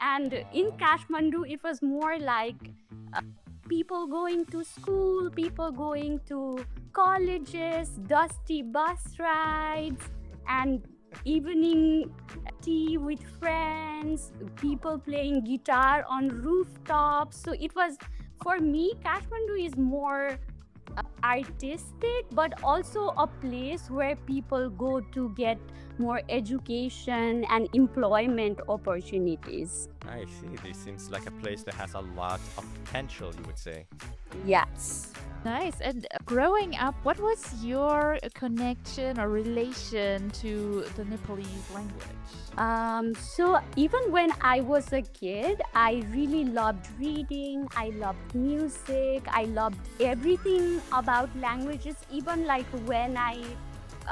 And in Kathmandu, it was more like uh, people going to school, people going to colleges, dusty bus rides, and evening tea with friends, people playing guitar on rooftops. So it was, for me, Kathmandu is more artistic, but also a place where people go to get more education and employment opportunities. I see. This seems like a place that has a lot of potential, you would say. Yes. Nice. And growing up, what was your connection or relation to the Nepalese language? So even when I was a kid, I really loved reading, I loved music, I loved everything about languages. Even like when I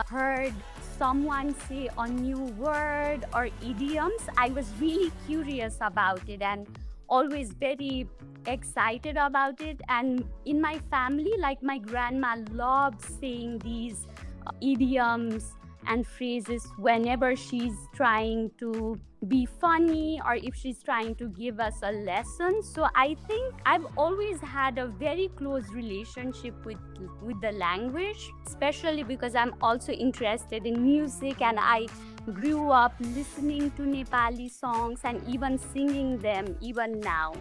heard someone say a new word or idioms, I was really curious about it and always very excited about it. And in my family, like my grandma loved saying these idioms and phrases whenever she's trying to be funny or if she's trying to give us a lesson. So I think I've always had a very close relationship with the language, especially because I'm also interested in music, and I grew up listening to Nepali songs and even singing them even now.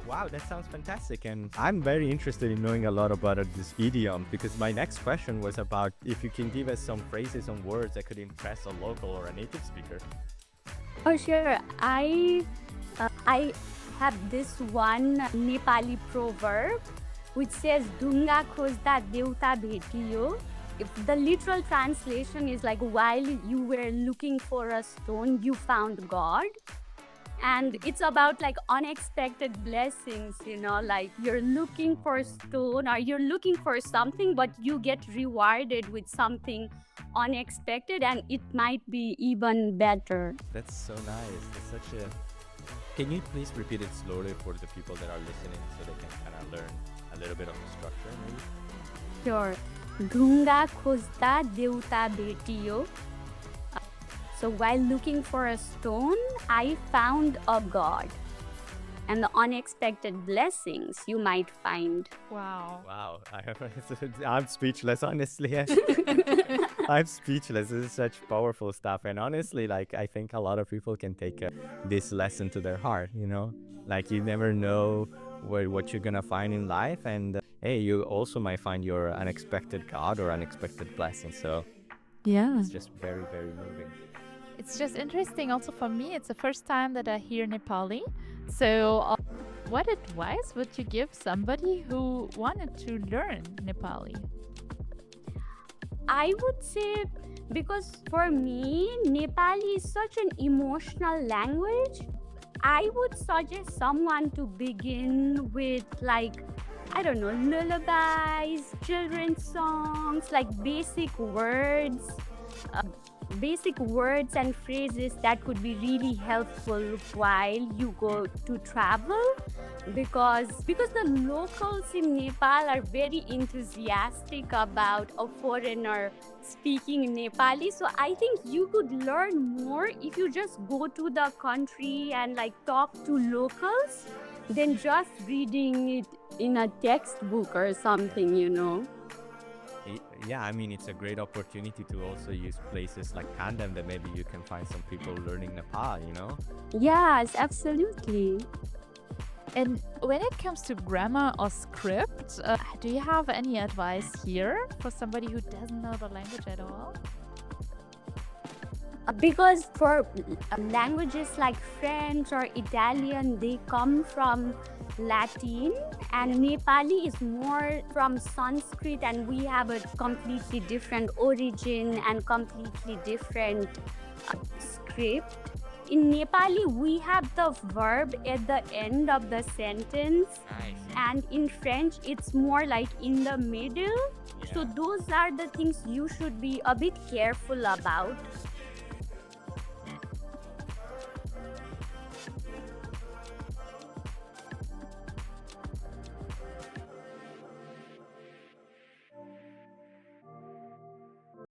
Wow, that sounds fantastic. And I'm very interested in knowing a lot about this idiom, because my next question was about if you can give us some phrases and words that could impress a local or a native speaker. Oh, sure. I have this one Nepali proverb which says "Dunga khojda deuta bhetiyo." If the literal translation is like, while you were looking for a stone, you found God. And it's about like unexpected blessings, like you're looking for a stone or you're looking for something, but you get rewarded with something unexpected, and it might be even better. That's so nice. That's such a... Can you please repeat it slowly for the people that are listening so they can kind of learn a little bit of the structure, maybe? Sure. Dunga khojda deuta bhetiyo. So while looking for a stone, I found a God. And the unexpected blessings you might find. Wow. Wow. I'm speechless, honestly. I'm speechless. This is such powerful stuff. And honestly, like, I think a lot of people can take this lesson to their heart, Like, you never know what you're going to find in life. And hey, you also might find your unexpected God or unexpected blessing. So Yeah. it's just very, very moving. It's just interesting also for me. It's the first time that I hear Nepali. So, what advice would you give somebody who wanted to learn Nepali? I would say, because for me, Nepali is such an emotional language, I would suggest someone to begin with, like, I don't know, lullabies, children's songs, like basic words and phrases that could be really helpful while you go to travel, because the locals in Nepal are very enthusiastic about a foreigner speaking Nepali. So I think you could learn more if you just go to the country and like talk to locals than just reading it in a textbook or something. Yeah, I mean, it's a great opportunity to also use places like Tandem that maybe you can find some people learning Nepal. Yes, absolutely. And when it comes to grammar or script, do you have any advice here for somebody who doesn't know the language at all? Because for languages like French or Italian, they come from Latin, and Nepali is more from Sanskrit, and we have a completely different origin and completely different script. In Nepali, we have the verb at the end of the sentence, and in French, it's more like in the middle. So those are the things you should be a bit careful about.